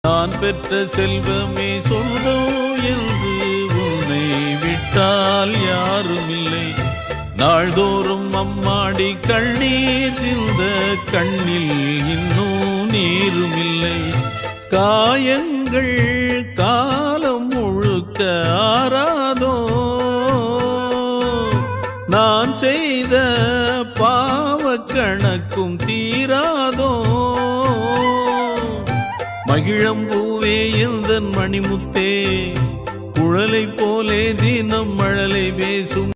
நான் பெற்ற செல்வமே சொந்தம் என்று உன்னை விட்டால் யாரும் இல்லை. நாள்தோறும் அம்மாடி கண்ணீர் சிந்த கண்ணில் இன்னும் நீரும் இல்லை. காயங்கள் காலம் முழுக்க ஆறாதோ, நான் செய்த பாவ கணக்கும் தீராதோ. மகிழம்பூவே எந்தன் மணிமுத்தே, குழலை போலே தினம் மழலை பேசும்